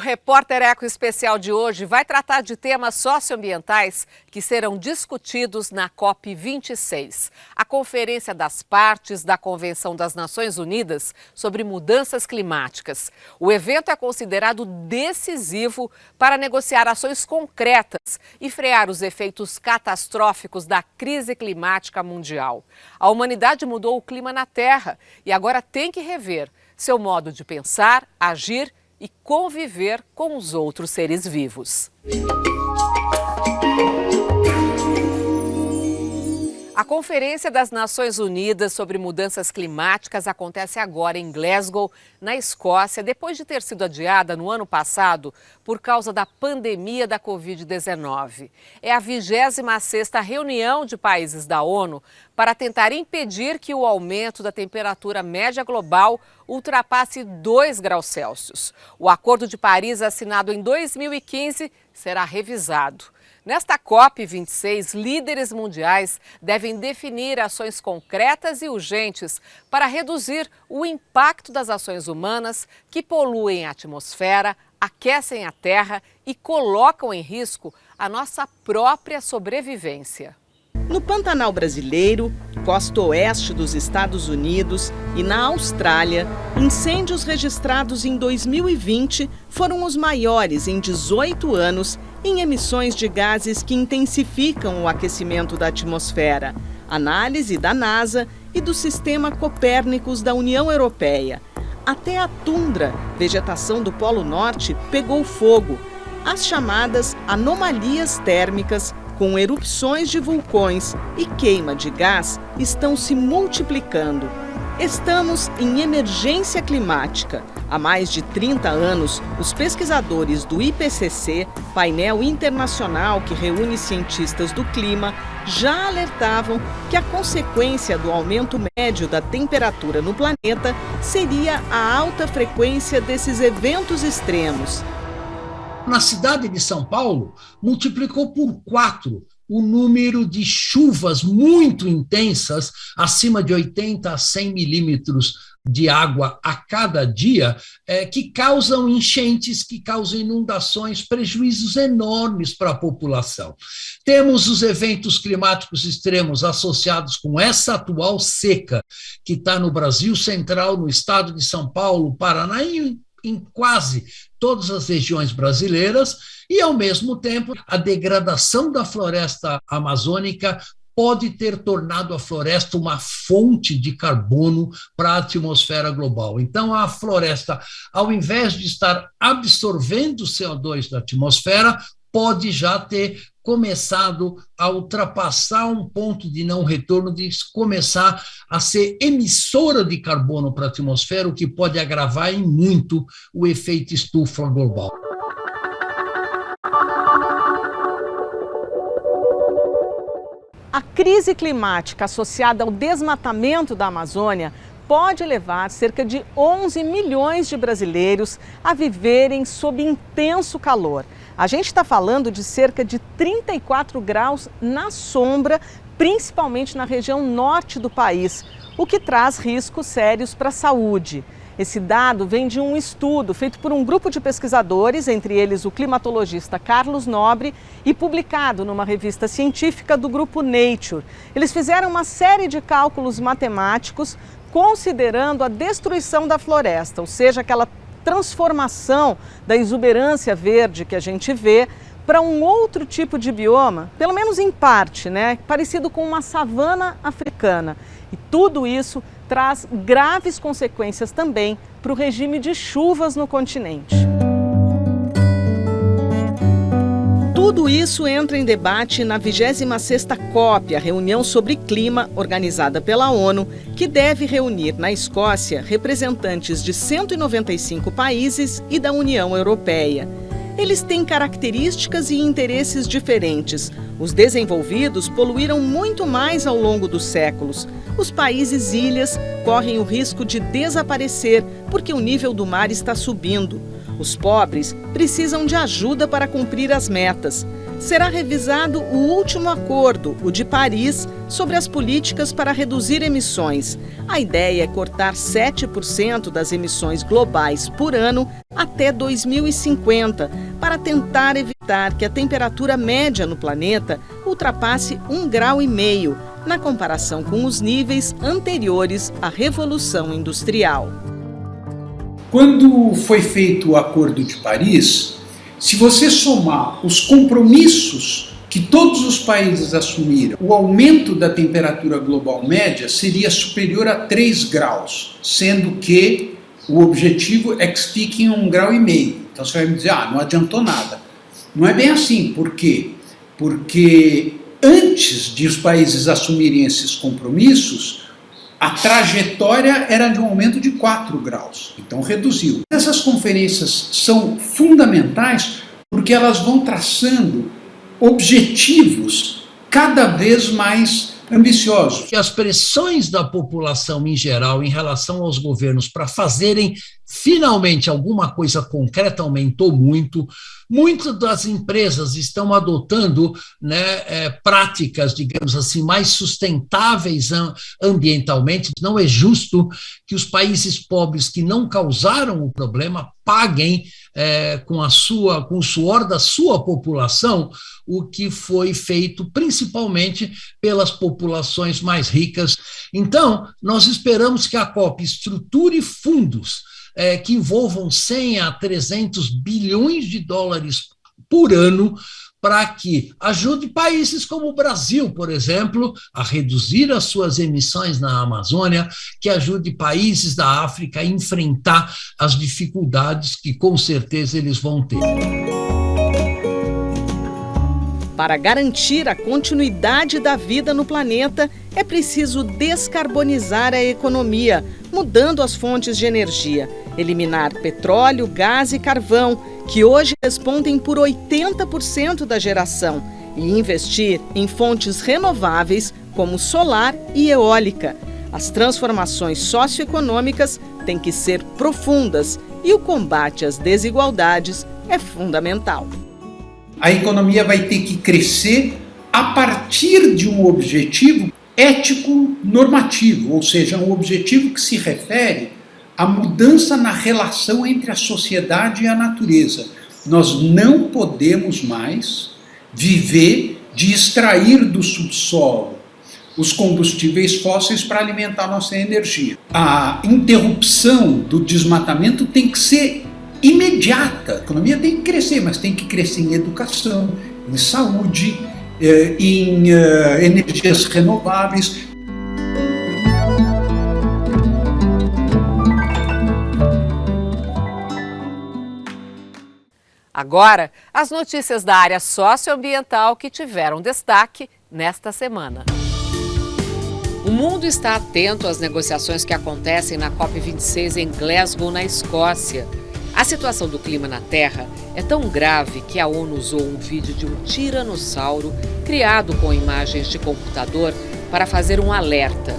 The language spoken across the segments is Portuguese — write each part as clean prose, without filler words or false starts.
Repórter Eco Especial de hoje vai tratar de temas socioambientais que serão discutidos na COP26, a Conferência das Partes da Convenção das Nações Unidas sobre Mudanças Climáticas. O evento é considerado decisivo para negociar ações concretas e frear os efeitos catastróficos da crise climática mundial. A humanidade mudou o clima na Terra e agora tem que rever seu modo de pensar, agir e conviver com os outros seres vivos. A Conferência das Nações Unidas sobre Mudanças Climáticas acontece agora em Glasgow, na Escócia, depois de ter sido adiada no ano passado por causa da pandemia da Covid-19. É a 26ª reunião de países da ONU para tentar impedir que o aumento da temperatura média global ultrapasse 2 graus Celsius. O Acordo de Paris, assinado em 2015, será revisado. Nesta COP26, líderes mundiais devem definir ações concretas e urgentes para reduzir o impacto das ações humanas que poluem a atmosfera, aquecem a terra e colocam em risco a nossa própria sobrevivência. No Pantanal brasileiro, costa oeste dos Estados Unidos e na Austrália, incêndios registrados em 2020 foram os maiores em 18 anos em emissões de gases que intensificam o aquecimento da atmosfera. Análise da NASA e do Sistema Copérnicos da União Europeia. Até a tundra, vegetação do Polo Norte, pegou fogo. As chamadas anomalias térmicas, com erupções de vulcões e queima de gás, estão se multiplicando. Estamos em emergência climática. Há mais de 30 anos, os pesquisadores do IPCC, painel internacional que reúne cientistas do clima, já alertavam que a consequência do aumento médio da temperatura no planeta seria a alta frequência desses eventos extremos. Na cidade de São Paulo, multiplicou por 4 o número de chuvas muito intensas, acima de 80 a 100 milímetros de água a cada dia, que causam enchentes, que causam inundações, prejuízos enormes para a população. Temos os eventos climáticos extremos associados com essa atual seca, que está no Brasil Central, no estado de São Paulo, Paraná e em quase todas as regiões brasileiras, e, ao mesmo tempo, a degradação da floresta amazônica pode ter tornado a floresta uma fonte de carbono para a atmosfera global. Então, a floresta, ao invés de estar absorvendo o CO2 da atmosfera, pode já ter começado a ultrapassar um ponto de não retorno, de começar a ser emissora de carbono para a atmosfera, o que pode agravar em muito o efeito estufa global. A crise climática associada ao desmatamento da Amazônia pode levar cerca de 11 milhões de brasileiros a viverem sob intenso calor. A gente está falando de cerca de 34 graus na sombra, principalmente na região norte do país, o que traz riscos sérios para a saúde. Esse dado vem de um estudo feito por um grupo de pesquisadores, entre eles o climatologista Carlos Nobre, e publicado numa revista científica do grupo Nature. Eles fizeram uma série de cálculos matemáticos considerando a destruição da floresta, ou seja, aquela transformação da exuberância verde que a gente vê para um outro tipo de bioma, pelo menos em parte, parecido com uma savana africana. E tudo isso traz graves consequências também para o regime de chuvas no continente. Tudo isso entra em debate na 26ª COP, a reunião sobre clima organizada pela ONU, que deve reunir na Escócia representantes de 195 países e da União Europeia. Eles têm características e interesses diferentes. Os desenvolvidos poluíram muito mais ao longo dos séculos. Os países ilhas correm o risco de desaparecer porque o nível do mar está subindo. Os pobres precisam de ajuda para cumprir as metas. Será revisado o último acordo, o de Paris, sobre as políticas para reduzir emissões. A ideia é cortar 7% das emissões globais por ano até 2050, para tentar evitar que a temperatura média no planeta ultrapasse 1,5 grau, na comparação com os níveis anteriores à Revolução Industrial. Quando foi feito o Acordo de Paris, se você somar os compromissos que todos os países assumiram, o aumento da temperatura global média seria superior a 3 graus, sendo que o objetivo é que fique em 1,5 grau. Então você vai me dizer, não adiantou nada. Não é bem assim. Por quê? Porque antes de os países assumirem esses compromissos, a trajetória era de um aumento de 4 graus. Então reduziu. Essas conferências são fundamentais porque elas vão traçando objetivos cada vez mais ambiciosos. E as pressões da população em geral em relação aos governos para fazerem finalmente alguma coisa concreta aumentou muito. Muitas das empresas estão adotando práticas, digamos assim, mais sustentáveis ambientalmente. Não é justo que os países pobres que não causaram o problema paguem com o suor da sua população o que foi feito principalmente pelas populações mais ricas. Então, nós esperamos que a COP estruture fundos que envolvam 100 a 300 bilhões de dólares por ano para que ajude países como o Brasil, por exemplo, a reduzir as suas emissões na Amazônia, que ajude países da África a enfrentar as dificuldades que com certeza eles vão ter. Para garantir a continuidade da vida no planeta, é preciso descarbonizar a economia, mudando as fontes de energia, eliminar petróleo, gás e carvão, que hoje respondem por 80% da geração, e investir em fontes renováveis como solar e eólica. As transformações socioeconômicas têm que ser profundas e o combate às desigualdades é fundamental. A economia vai ter que crescer a partir de um objetivo ético-normativo, ou seja, um objetivo que se refere à mudança na relação entre a sociedade e a natureza. Nós não podemos mais viver de extrair do subsolo os combustíveis fósseis para alimentar nossa energia. A interrupção do desmatamento tem que ser imediata. A economia tem que crescer, mas tem que crescer em educação, em saúde, em energias renováveis. Agora, as notícias da área socioambiental que tiveram destaque nesta semana. O mundo está atento às negociações que acontecem na COP26 em Glasgow, na Escócia. A situação do clima na Terra é tão grave que a ONU usou um vídeo de um tiranossauro criado com imagens de computador para fazer um alerta.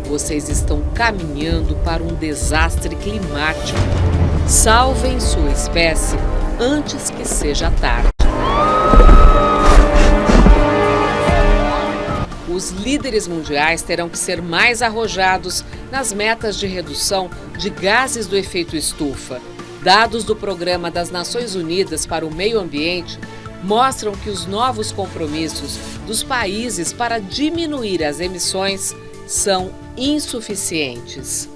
Vocês estão caminhando para um desastre climático. Salvem sua espécie antes que seja tarde. Os líderes mundiais terão que ser mais arrojados nas metas de redução de gases do efeito estufa. Dados do Programa das Nações Unidas para o Meio Ambiente mostram que os novos compromissos dos países para diminuir as emissões são insuficientes.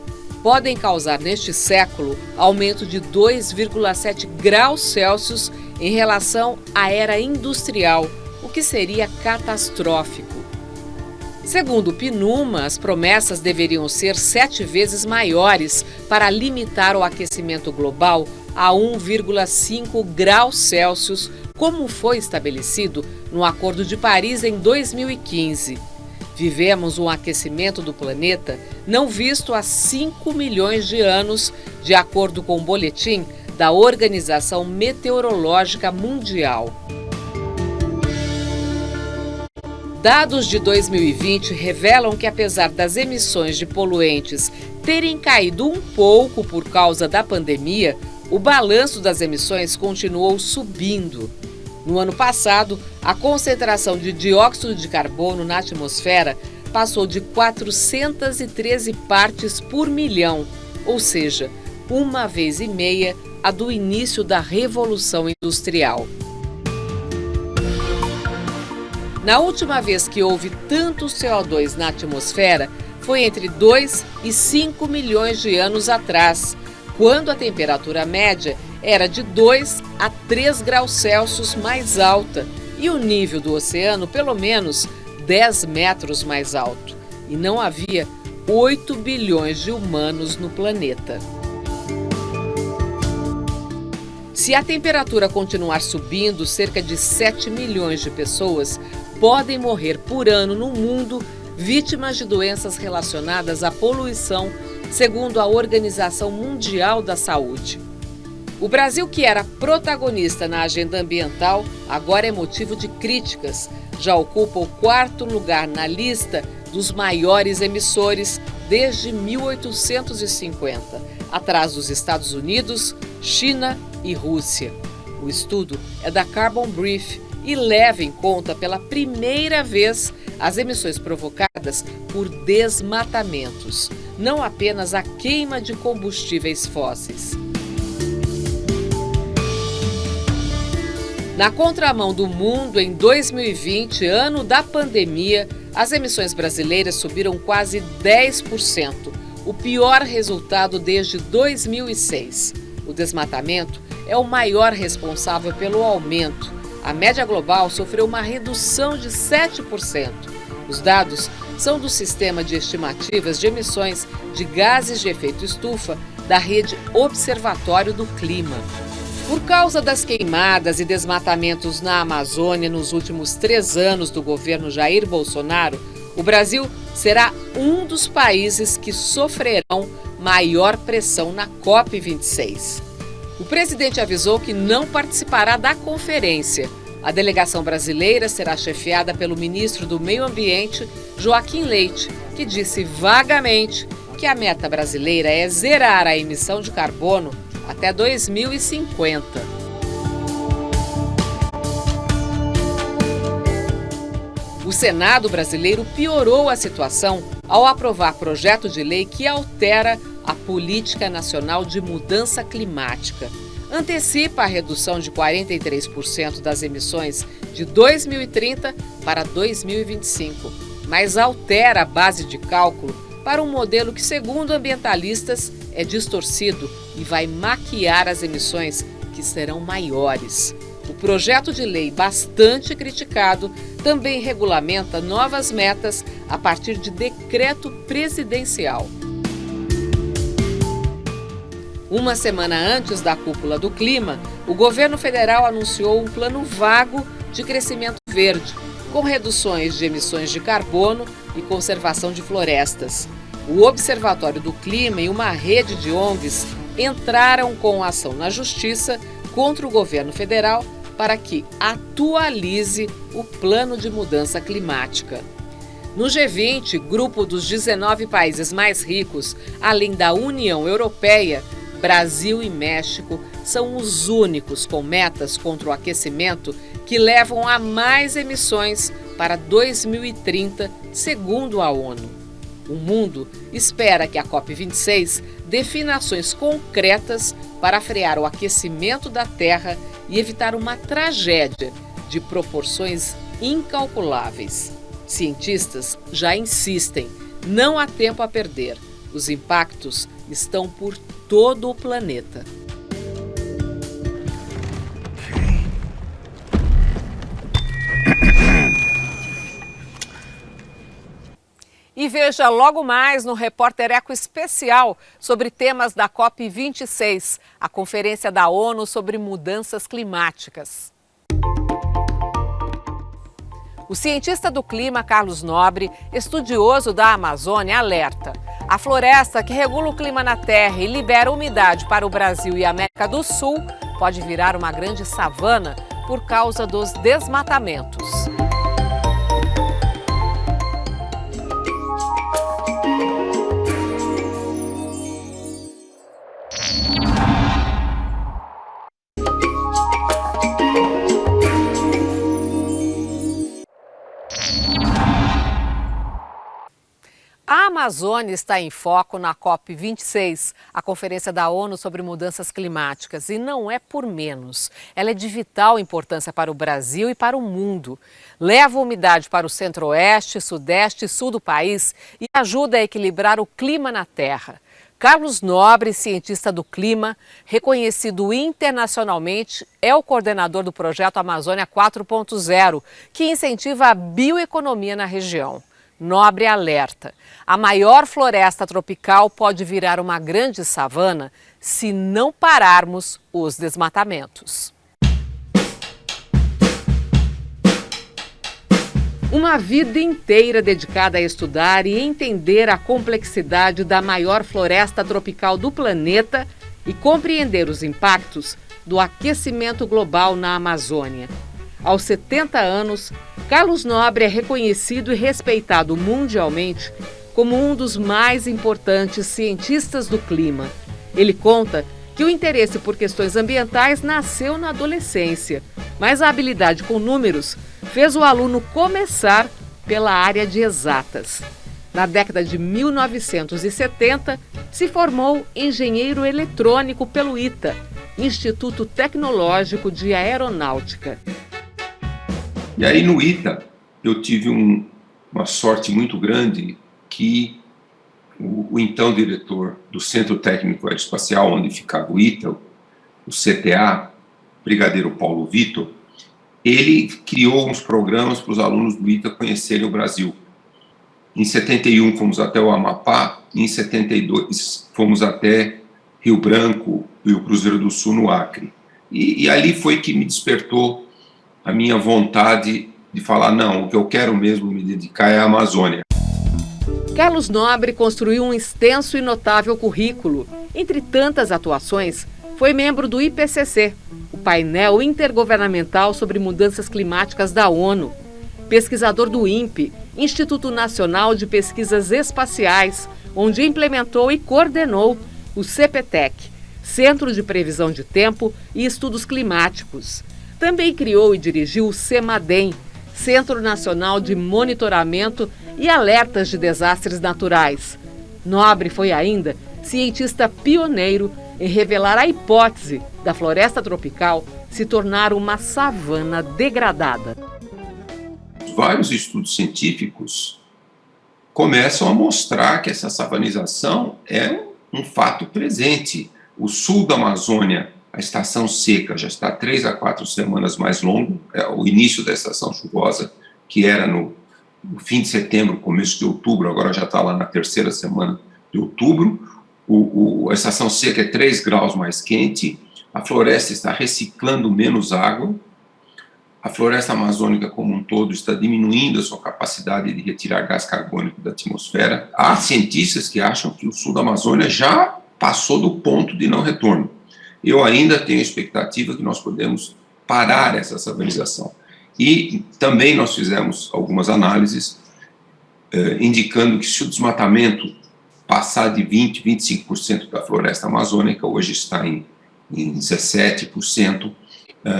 Podem causar neste século aumento de 2,7 graus Celsius em relação à era industrial, o que seria catastrófico. Segundo o PNUMA, as promessas deveriam ser 7 vezes maiores para limitar o aquecimento global a 1,5 graus Celsius, como foi estabelecido no Acordo de Paris em 2015. Vivemos um aquecimento do planeta não visto há 5 milhões de anos, de acordo com o boletim da Organização Meteorológica Mundial. Dados de 2020 revelam que, apesar das emissões de poluentes terem caído um pouco por causa da pandemia, o balanço das emissões continuou subindo. No ano passado, a concentração de dióxido de carbono na atmosfera passou de 413 partes por milhão, ou seja, 1,5 vezes a do início da Revolução Industrial. Na última vez que houve tanto CO2 na atmosfera, foi entre 2 e 5 milhões de anos atrás, quando a temperatura média era de 2 a 3 graus Celsius mais alta e o nível do oceano pelo menos 10 metros mais alto. E não havia 8 bilhões de humanos no planeta. Se a temperatura continuar subindo, cerca de 7 milhões de pessoas podem morrer por ano no mundo vítimas de doenças relacionadas à poluição, segundo a Organização Mundial da Saúde. O Brasil, que era protagonista na agenda ambiental, agora é motivo de críticas. Já ocupa o 4º lugar na lista dos maiores emissores desde 1850, atrás dos Estados Unidos, China e Rússia. O estudo é da Carbon Brief e leva em conta pela primeira vez as emissões provocadas por desmatamentos, não apenas a queima de combustíveis fósseis. Na contramão do mundo, em 2020, ano da pandemia, as emissões brasileiras subiram quase 10%, o pior resultado desde 2006. O desmatamento é o maior responsável pelo aumento. A média global sofreu uma redução de 7%. Os dados são do Sistema de Estimativas de Emissões de Gases de Efeito Estufa da Rede Observatório do Clima. Por causa das queimadas e desmatamentos na Amazônia nos últimos 3 anos do governo Jair Bolsonaro, o Brasil será um dos países que sofrerão maior pressão na COP26. O presidente avisou que não participará da conferência. A delegação brasileira será chefiada pelo ministro do Meio Ambiente, Joaquim Leite, que disse vagamente que a meta brasileira é zerar a emissão de carbono até 2050. O Senado brasileiro piorou a situação ao aprovar projeto de lei que altera a Política Nacional de Mudança Climática. Antecipa a redução de 43% das emissões de 2030 para 2025, mas altera a base de cálculo para um modelo que, segundo ambientalistas, é distorcido e vai maquiar as emissões que serão maiores. O projeto de lei, bastante criticado, também regulamenta novas metas a partir de decreto presidencial. Uma semana antes da cúpula do clima, o governo federal anunciou um plano vago de crescimento verde, com reduções de emissões de carbono e conservação de florestas. O Observatório do Clima e uma rede de ONGs entraram com ação na Justiça contra o governo federal para que atualize o plano de mudança climática. No G20, grupo dos 19 países mais ricos, além da União Europeia, Brasil e México são os únicos com metas contra o aquecimento que levam a mais emissões para 2030, segundo a ONU. O mundo espera que a COP26 defina ações concretas para frear o aquecimento da Terra e evitar uma tragédia de proporções incalculáveis. Cientistas já insistem, não há tempo a perder. Os impactos estão por todo o planeta. E veja logo mais no Repórter Eco Especial sobre temas da COP26, a Conferência da ONU sobre Mudanças Climáticas. O cientista do clima, Carlos Nobre, estudioso da Amazônia, alerta. A floresta que regula o clima na Terra e libera umidade para o Brasil e a América do Sul pode virar uma grande savana por causa dos desmatamentos. A Amazônia está em foco na COP26, a Conferência da ONU sobre Mudanças Climáticas, e não é por menos. Ela é de vital importância para o Brasil e para o mundo. Leva umidade para o centro-oeste, sudeste e sul do país e ajuda a equilibrar o clima na Terra. Carlos Nobre, cientista do clima, reconhecido internacionalmente, é o coordenador do projeto Amazônia 4.0, que incentiva a bioeconomia na região. Nobre alerta: a maior floresta tropical pode virar uma grande savana se não pararmos os desmatamentos. Uma vida inteira dedicada a estudar e entender a complexidade da maior floresta tropical do planeta e compreender os impactos do aquecimento global na Amazônia. Aos 70 anos, Carlos Nobre é reconhecido e respeitado mundialmente como um dos mais importantes cientistas do clima. Ele conta que o interesse por questões ambientais nasceu na adolescência, mas a habilidade com números fez o aluno começar pela área de exatas. Na década de 1970, se formou engenheiro eletrônico pelo ITA, Instituto Tecnológico de Aeronáutica. E aí no ITA eu tive uma sorte muito grande que o então diretor do Centro Técnico Aeroespacial, onde ficava o ITA, o CTA, Brigadeiro Paulo Vitor, ele criou uns programas para os alunos do ITA conhecerem o Brasil. Em 71 fomos até o Amapá, em 72 fomos até Rio Branco e o Cruzeiro do Sul no Acre. E ali foi que me despertou a minha vontade de falar, não, o que eu quero mesmo me dedicar é a Amazônia. Carlos Nobre construiu um extenso e notável currículo. Entre tantas atuações, foi membro do IPCC, o painel intergovernamental sobre mudanças climáticas da ONU, pesquisador do INPE, Instituto Nacional de Pesquisas Espaciais, onde implementou e coordenou o CPTEC, Centro de Previsão de Tempo e Estudos Climáticos. Também criou e dirigiu o CEMADEM, Centro Nacional de Monitoramento e Alertas de Desastres Naturais. Nobre foi ainda cientista pioneiro em revelar a hipótese da floresta tropical se tornar uma savana degradada. Vários estudos científicos começam a mostrar que essa savanização é um fato presente. O sul da Amazônia, a estação seca já está 3 a 4 semanas mais longo, é o início da estação chuvosa, que era no fim de setembro, começo de outubro, agora já está lá na 3ª semana de outubro. A estação seca é 3 graus mais quente, a floresta está reciclando menos água, a floresta amazônica como um todo está diminuindo a sua capacidade de retirar gás carbônico da atmosfera. Há cientistas que acham que o sul da Amazônia já passou do ponto de não retorno. Eu ainda tenho a expectativa que nós podemos parar essa savanização. E também nós fizemos algumas análises indicando que se o desmatamento passar de 20%, 25% da floresta amazônica, hoje está em 17%,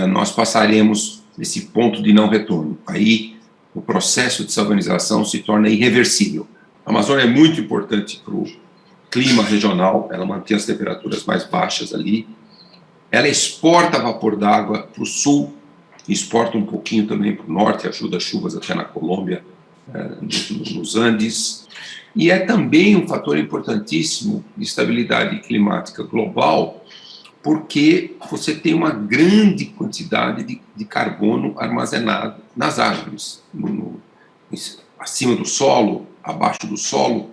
nós passaremos esse ponto de não retorno. Aí o processo de savanização se torna irreversível. A Amazônia é muito importante para o clima regional, ela mantém as temperaturas mais baixas ali, ela exporta vapor d'água para o sul, exporta um pouquinho também para o norte, ajuda as chuvas até na Colômbia, nos Andes, e é também um fator importantíssimo de estabilidade climática global, porque você tem uma grande quantidade de carbono armazenado nas árvores, acima do solo, abaixo do solo,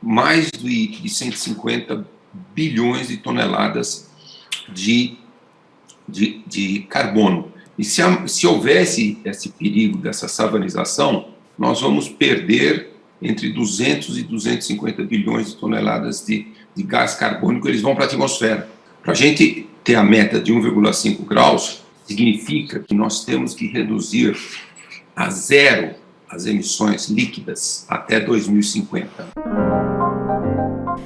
mais de 150 bilhões de toneladas de carbono. E se houvesse esse perigo dessa savanização, nós vamos perder entre 200 e 250 bilhões de toneladas de gás carbônico, eles vão para a atmosfera. Para a gente ter a meta de 1,5 graus, significa que nós temos que reduzir a zero as emissões líquidas até 2050.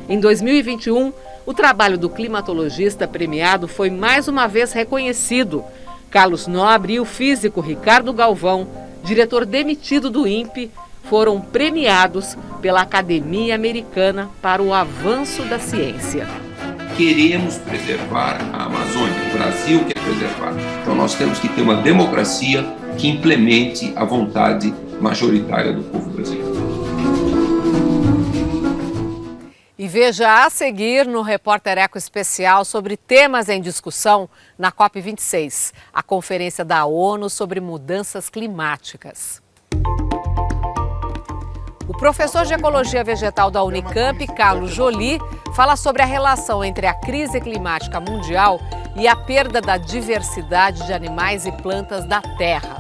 Em 2021, o trabalho do climatologista premiado foi mais uma vez reconhecido. Carlos Nobre e o físico Ricardo Galvão, diretor demitido do INPE, foram premiados pela Academia Americana para o Avanço da Ciência. Queremos preservar a Amazônia, o Brasil quer preservar. Então nós temos que ter uma democracia que implemente a vontade majoritária do povo brasileiro. E veja a seguir no Repórter Eco Especial sobre temas em discussão na COP26, a Conferência da ONU sobre Mudanças Climáticas. O professor de Ecologia Vegetal da Unicamp, Carlos Joly, fala sobre a relação entre a crise climática mundial e a perda da diversidade de animais e plantas da Terra.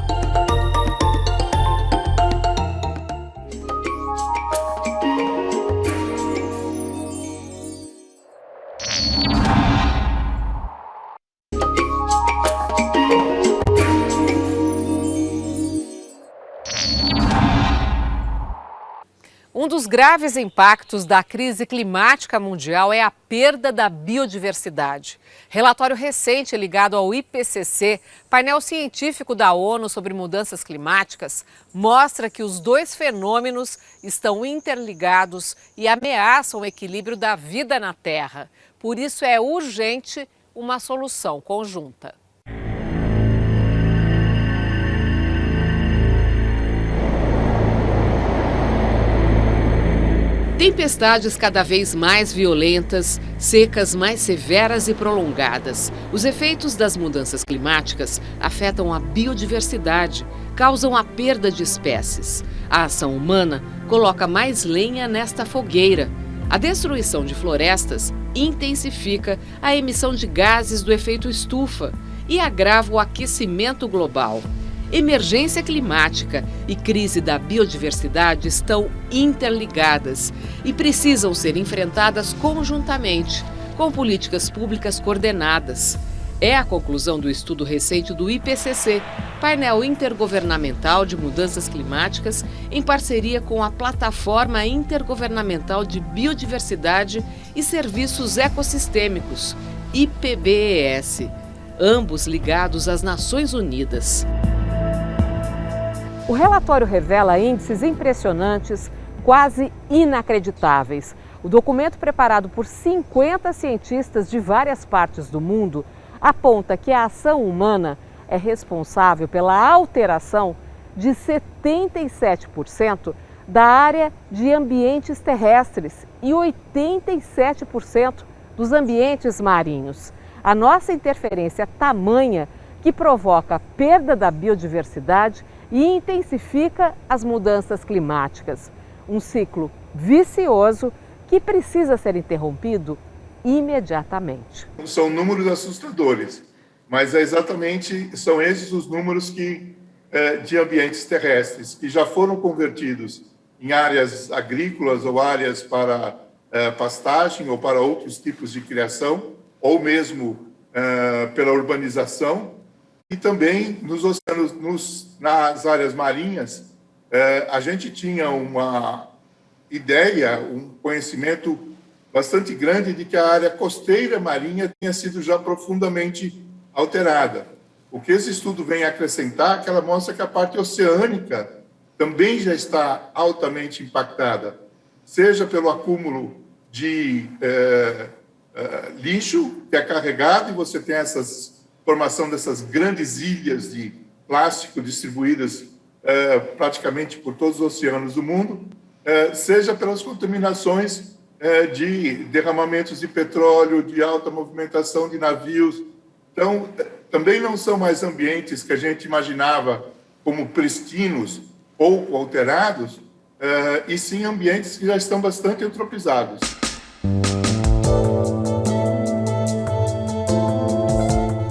Um dos graves impactos da crise climática mundial é a perda da biodiversidade. Relatório recente ligado ao IPCC, painel científico da ONU sobre mudanças climáticas, mostra que os dois fenômenos estão interligados e ameaçam o equilíbrio da vida na Terra. Por isso é urgente uma solução conjunta. Tempestades cada vez mais violentas, secas mais severas e prolongadas. Os efeitos das mudanças climáticas afetam a biodiversidade, causam a perda de espécies. A ação humana coloca mais lenha nesta fogueira. A destruição de florestas intensifica a emissão de gases do efeito estufa e agrava o aquecimento global. Emergência climática e crise da biodiversidade estão interligadas e precisam ser enfrentadas conjuntamente, com políticas públicas coordenadas. É a conclusão do estudo recente do IPCC, painel intergovernamental de mudanças climáticas, em parceria com a Plataforma Intergovernamental de Biodiversidade e Serviços Ecossistêmicos, IPBES, ambos ligados às Nações Unidas. O relatório revela índices impressionantes, quase inacreditáveis. O documento, preparado por 50 cientistas de várias partes do mundo, aponta que a ação humana é responsável pela alteração de 77% da área de ambientes terrestres e 87% dos ambientes marinhos. A nossa interferência é tamanha que provoca a perda da biodiversidade e intensifica as mudanças climáticas. Um ciclo vicioso que precisa ser interrompido imediatamente. São números assustadores, mas são esses os números de ambientes terrestres que já foram convertidos em áreas agrícolas ou áreas para pastagem ou para outros tipos de criação, ou mesmo pela urbanização. E também nos oceanos, nas áreas marinhas, a gente tinha uma ideia, um conhecimento bastante grande de que a área costeira marinha tinha sido já profundamente alterada. O que esse estudo vem acrescentar é que ela mostra que a parte oceânica também já está altamente impactada, seja pelo acúmulo de lixo que é carregado, e você tem formação dessas grandes ilhas de plástico distribuídas praticamente por todos os oceanos do mundo, seja pelas contaminações de derramamentos de petróleo, de alta movimentação de navios. Então, também não são mais ambientes que a gente imaginava como pristinos, pouco alterados, e sim ambientes que já estão bastante antropizados.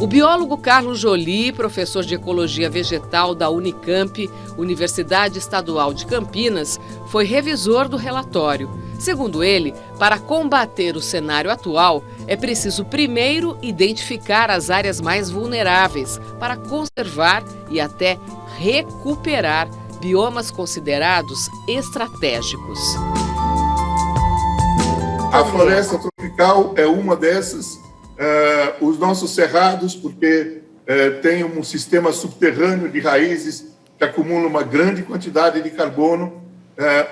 O biólogo Carlos Joly, professor de Ecologia Vegetal da Unicamp, Universidade Estadual de Campinas, foi revisor do relatório. Segundo ele, para combater o cenário atual, é preciso primeiro identificar as áreas mais vulneráveis para conservar e até recuperar biomas considerados estratégicos. A floresta tropical é uma dessas. Os nossos cerrados, porque tem um sistema subterrâneo de raízes que acumula uma grande quantidade de carbono,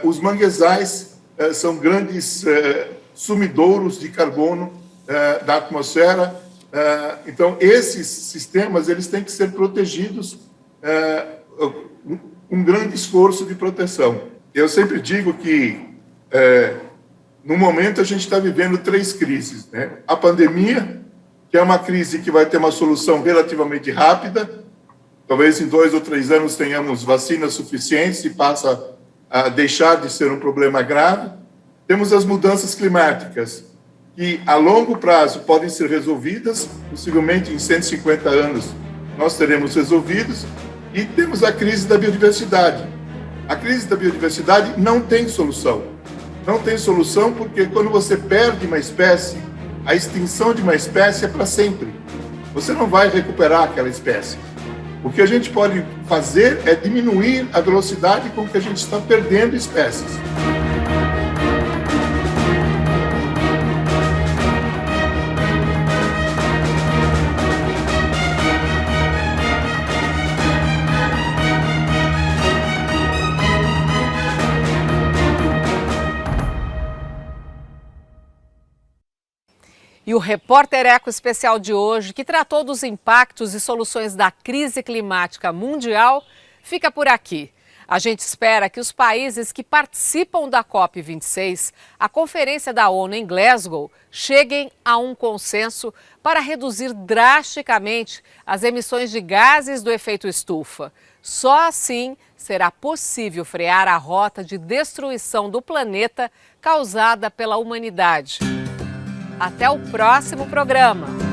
Os manguezais são grandes sumidouros de carbono da atmosfera. Então, esses sistemas eles têm que ser protegidos, um grande esforço de proteção. Eu sempre digo que, no momento, a gente está vivendo 3 crises, né? A pandemia, que é uma crise que vai ter uma solução relativamente rápida, talvez em 2 ou 3 anos tenhamos vacinas suficientes e passa a deixar de ser um problema grave. Temos as mudanças climáticas, que a longo prazo podem ser resolvidas, possivelmente em 150 anos nós teremos resolvidos, e temos a crise da biodiversidade. A crise da biodiversidade não tem solução. Não tem solução porque quando você perde uma espécie, a extinção de uma espécie é para sempre. Você não vai recuperar aquela espécie. O que a gente pode fazer é diminuir a velocidade com que a gente está perdendo espécies. E o Repórter Eco Especial de hoje, que tratou dos impactos e soluções da crise climática mundial, fica por aqui. A gente espera que os países que participam da COP26, a conferência da ONU em Glasgow, cheguem a um consenso para reduzir drasticamente as emissões de gases do efeito estufa. Só assim será possível frear a rota de destruição do planeta causada pela humanidade. Até o próximo programa!